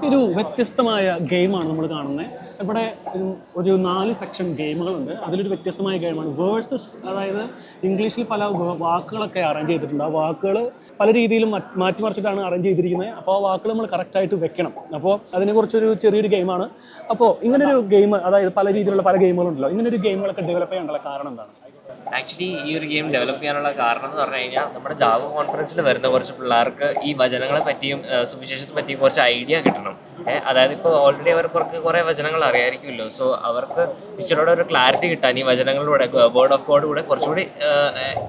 ഒരു വ്യത്യസ്തമായ ഗെയിമാണ് നമ്മൾ കാണുന്നത്. ഇവിടെ ഒരു 4 സെക്ഷൻ ഗെയിമുകളുണ്ട്. അതിലൊരു വ്യത്യസ്തമായ ഗെയിമാണ് വേഴ്സസ്. അതായത് ഇംഗ്ലീഷിൽ പല വാക്കുകളൊക്കെ അറേഞ്ച് ചെയ്തിട്ടുണ്ട്. ആ വാക്കുകൾ പല രീതിയിലും മാറ്റിമറിച്ചിട്ടാണ് അറേഞ്ച് ചെയ്തിരിക്കുന്നത്. അപ്പോൾ ആ വാക്കുകൾ നമ്മൾ കറക്റ്റായിട്ട് വെക്കണം. അപ്പോൾ അതിനെക്കുറിച്ചൊരു ചെറിയൊരു ഗെയിമാണ്. അപ്പോൾ ഇങ്ങനൊരു ഗെയിം, അതായത് പല രീതിയിലുള്ള പല ഗെയിമുകളുണ്ടല്ലോ, ഇങ്ങനൊരു ഗെയിമുകളൊക്കെ ഡെവലപ്പ് ചെയ്യാനുള്ള കാരണം എന്താണ്? ആക്ച്വലി ഈ ഒരു ഗെയിം ഡെവലപ്പ് ചെയ്യാനുള്ള കാരണം എന്ന് പറഞ്ഞു കഴിഞ്ഞാൽ നമ്മുടെ ജാവ കോൺഫറൻസിൽ വരുന്ന കുറച്ച് പിള്ളേർക്ക് ഈ വചനങ്ങളെ പറ്റിയും സുവിശേഷത്തെ പറ്റിയും കുറച്ച് ഐഡിയ കിട്ടണം. അതായത് ഇപ്പോൾ ഓൾറെഡി അവർക്ക് കുറേ വചനങ്ങൾ അറിയാമായിരിക്കുമല്ലോ. സോ അവർക്ക് ഇച്ചിരിയുടെ ഒരു ക്ലാരിറ്റി കിട്ടാൻ ഈ വചനങ്ങളിലൂടെ വേർഡ് ഓഫ് ഗോഡ് കൂടെ കുറച്ചുകൂടി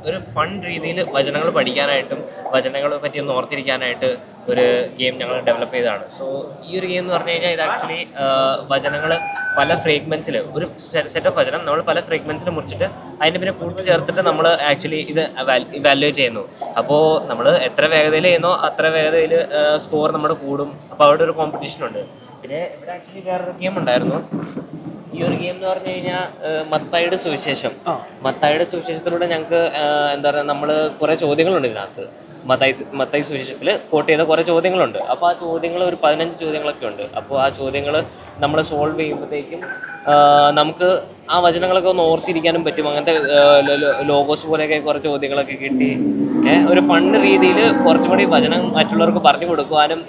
ഒരു ഫൺ രീതിയിൽ വചനങ്ങൾ പഠിക്കാനായിട്ടും വചനങ്ങളെ പറ്റി ഒന്ന് ഓർത്തിരിക്കാനായിട്ട് ഒരു ഗെയിം ഞങ്ങൾ ഡെവലപ്പ് ചെയ്തതാണ്. സോ ഈ ഒരു ഗെയിം എന്ന് പറഞ്ഞു കഴിഞ്ഞാൽ ഇത് ആക്ച്വലി വചനങ്ങൾ പല ഫ്രേഗ്മെൻറ്റ്സിൽ, ഒരു സെറ്റ് ഓഫ് വചനം നമ്മൾ പല ഫ്രേഗ്മെൻറ്റ്സിൽ മുറിച്ചിട്ട് അതിൻ്റെ പിന്നെ കൂട്ടി ചേർത്തിട്ട് നമ്മൾ ആക്ച്വലി ഇത് ഇവാലുവേറ്റ് ചെയ്യുന്നു. അപ്പോൾ നമ്മൾ എത്ര വേഗതയിൽ ചെയ്യുന്നോ അത്ര വേഗതയിൽ സ്കോർ നമ്മുടെ കൂടും. അപ്പോൾ അവിടെ ഒരു കോമ്പറ്റീഷൻ ഉണ്ട്. പിന്നെ ഇവിടെ ആക്ച്വലി വേറൊരു ഗെയിം ഉണ്ടായിരുന്നു. ഈ ഒരു ഗെയിം എന്ന് പറഞ്ഞു കഴിഞ്ഞാൽ മത്തായിയുടെ സുവിശേഷത്തിലൂടെ ഞങ്ങൾക്ക് എന്താ പറയുക, നമ്മൾ കുറേ ചോദ്യങ്ങളുണ്ട് ഇതിനകത്ത്. മത്തായി സുവിശേഷത്തിൽ കോട്ട് ചെയ്ത കുറേ ചോദ്യങ്ങളുണ്ട്. അപ്പോൾ ആ ചോദ്യങ്ങൾ ഒരു 15 ചോദ്യങ്ങളൊക്കെ ഉണ്ട്. അപ്പോൾ ആ ചോദ്യങ്ങൾ നമ്മൾ സോൾവ് ചെയ്യുമ്പോഴത്തേക്കും നമുക്ക് ആ വചനങ്ങളൊക്കെ ഒന്ന് ഓർത്തിരിക്കാനും പറ്റും. അങ്ങനത്തെ ലോഗോസ് പോലെയൊക്കെ കുറേ ചോദ്യങ്ങളൊക്കെ കിട്ടി ഒരു ഫണ്ട് രീതിയിൽ കുറച്ചും കൂടി വചനം മറ്റുള്ളവർക്ക് പറഞ്ഞു കൊടുക്കുവാനും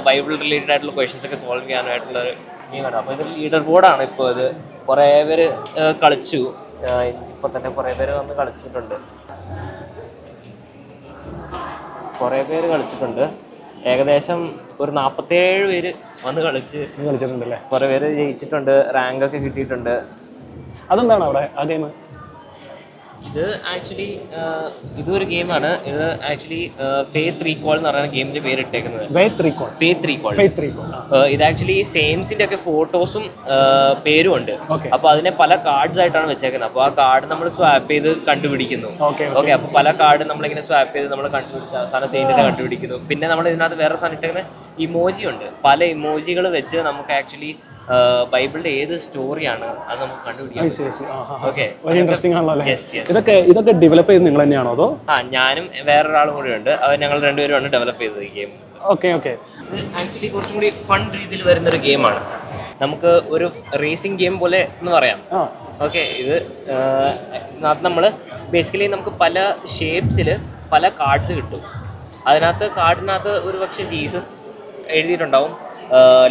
ബൈബിൾ റിലേറ്റഡ് ആയിട്ടുള്ള ക്വസ്റ്റ്യൻസ് ഒക്കെ സോൾവ് ചെയ്യാനായിട്ടുള്ള ഒരു ഗെയിമാണ്. അപ്പോൾ ഇതൊരു ലീഡർ ബോർഡാണ്. ഇപ്പോൾ ഇത് കുറേ പേര് കളിച്ചു. ഇപ്പോൾ തന്നെ കുറേ പേര് വന്ന് കളിച്ചിട്ടുണ്ട്. ഏകദേശം ഒരു 47 പേര് വന്ന് കളിച്ചിട്ടുണ്ടല്ലേ. കുറേ പേര് ജയിച്ചിട്ടുണ്ട്, റാങ്ക് ഒക്കെ കിട്ടിയിട്ടുണ്ട്. അതെന്താണ് അവിടെ ആ ഗെയിം? ഇത് ആക്ച്വലി ഇതൊരു ഗെയിമാണ്. ഇത് ആക്ച്വലി ഫെയ്ത്ത് റീകോൾ എന്ന് പറയുന്ന ഗെയിമിന്റെ പേര് ഇട്ടേക്കുന്നത്. Faith recall. ഇത് ആക്ച്വലി സെയിൻസിന്റെ ഒക്കെ ഫോട്ടോസും പേരും ഉണ്ട്. അപ്പൊ അതിനെ പല കാർഡ്സ് ആയിട്ടാണ് വെച്ചേക്കുന്നത്. അപ്പൊ ആ കാർഡ് നമ്മൾ സ്വാപ്പ് ചെയ്ത് കണ്ടുപിടിക്കുന്നു. ഓക്കെ, അപ്പൊ പല കാർഡ് നമ്മളിങ്ങനെ സ്വാപ്പ് ചെയ്ത് നമ്മൾ കണ്ടുപിടിച്ച അവസാനം സെയിന്റിനെ കണ്ടുപിടിക്കുന്നു. പിന്നെ നമ്മൾ ഇതിനകത്ത് വേറെ സാധനം ഇട്ടേക്കുന്നത് ഇമോജി ഉണ്ട്. പല ഇമോജികൾ വെച്ച് നമുക്ക് ആക്ച്വലി ബൈബിളിന്റെ ഏത് സ്റ്റോറിയാണ് അത് നമുക്ക് കണ്ടുപിടിക്കാം. ഇതൊക്കെ ഡെവലപ്പ് ചെയ്ത് നിങ്ങൾ തന്നെയാണോ അതോ? ഞാനും വേറൊരാളും കൂടി ഉണ്ട്. അത് ഞങ്ങൾ രണ്ടുപേരുമാണ് ഡെവലപ്പ് ചെയ്തത് ഈ ഗെയിം. ഇത് ആക്ച്വലി കുറച്ചും കൂടി ഫൺ രീതിയിൽ വരുന്നൊരു ഗെയിമാണ്. നമുക്ക് ഒരു റേസിംഗ് ഗെയിം പോലെ എന്ന് പറയാം. ഓക്കെ, ഇത് നമ്മൾ ബേസിക്കലി നമുക്ക് പല ഷേപ്സിൽ പല കാർഡ്സ് കിട്ടും. കാർഡിനകത്ത് ഒരു പക്ഷേ ജീസസ് എഴുതിയിട്ടുണ്ടാവും,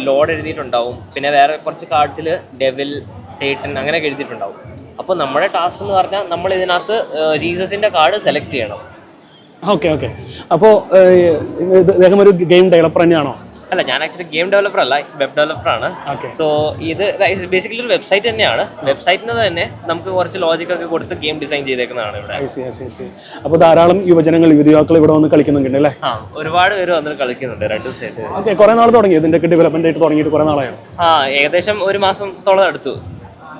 ലോഡ് എഴുതിയിട്ടുണ്ടാവും, പിന്നെ വേറെ കുറച്ച് കാർഡ്സിൽ ഡെവിൽ, സേട്ടൻ അങ്ങനെയൊക്കെ എഴുതിയിട്ടുണ്ടാവും. അപ്പോൾ നമ്മുടെ ടാസ്ക് എന്ന് പറഞ്ഞാൽ നമ്മൾ ഇതിനകത്ത് ജീസസിന്റെ കാർഡ് സെലക്ട് ചെയ്യണം. ഓക്കെ. അപ്പോൾ ഇദ്ദേഹം ഒരു ഗെയിം ഡെവലപ്പർ തന്നെയാണോ? അല്ല, ഞാൻ ആക്ച്വലി ഗെയിം ഡെവലപ്പർ അല്ല, വെബ് ഡെവലപ്പറാണ്. സോ ഇത് ബേസിക്കലി ഒരു വെബ്സൈറ്റ് തന്നെയാണ്. വെബ്സൈറ്റിന് തന്നെ നമുക്ക് കുറച്ച് ലോജിക്കൊക്കെ കൊടുത്ത് ഗെയിം ഡിസൈൻ ചെയ്തേക്കുന്നതാണ് ഇവിടെ. അപ്പോൾ ധാരാളം യുവജനങ്ങൾ ഇവിടെ വന്ന് കളിക്കുന്നുണ്ട് അല്ലേ? ഒരുപാട് പേര് വന്ന് കളിക്കുന്നുണ്ട് 2 ദിവസമായിട്ട്. കുറെ നാൾ തുടങ്ങി ഇതിന്റെ ഡെവലപ്മെന്റ് ആയിട്ട് തുടങ്ങിയിട്ട് കുറെ നാളായോ? ഏകദേശം 1 മാസത്തോളം എടുത്തു.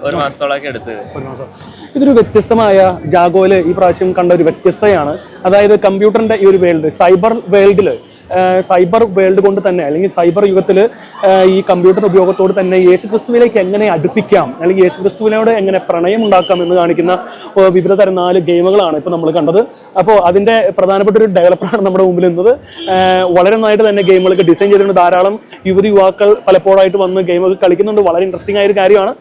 1 മാസത്തോളമൊക്കെ എടുത്ത്. ഇതൊരു വ്യത്യസ്തമായ ജാഗോയില് ഈ പ്രാവശ്യം കണ്ട ഒരു വ്യത്യസ്തയാണ്. അതായത് കമ്പ്യൂട്ടറിന്റെ ഈ ഒരു വേൾഡ്, സൈബർ വേൾഡ് കൊണ്ട് തന്നെ, അല്ലെങ്കിൽ സൈബർ യുഗത്തിൽ ഈ കമ്പ്യൂട്ടർ ഉപയോഗത്തോട് തന്നെ യേശുക്രിസ്തുവിലേക്ക് എങ്ങനെ അടുപ്പിക്കാം, അല്ലെങ്കിൽ യേശുക്രിസ്തുവിനോട് എങ്ങനെ പ്രണയം ഉണ്ടാക്കാം എന്ന് കാണിക്കുന്ന വിവിധ തരം 4 ഗെയിമുകളാണ് ഇപ്പോൾ നമ്മൾ കണ്ടത്. അപ്പോൾ അതിൻ്റെ പ്രധാനപ്പെട്ട ഒരു ഡെവലപ്പറാണ് നമ്മുടെ മുമ്പിൽ നിന്നത്. വളരെ നന്നായിട്ട് തന്നെ ഗെയിമുകളൊക്കെ ഡിസൈൻ ചെയ്തിട്ടുണ്ട്. ധാരാളം യുവതി യുവാക്കൾ പലപ്പോഴായിട്ട് വന്ന് ഗെയിമൊക്കെ കളിക്കുന്നുണ്ട്. വളരെ ഇൻട്രസ്റ്റിംഗ് ആയ ഒരു കാര്യമാണ്.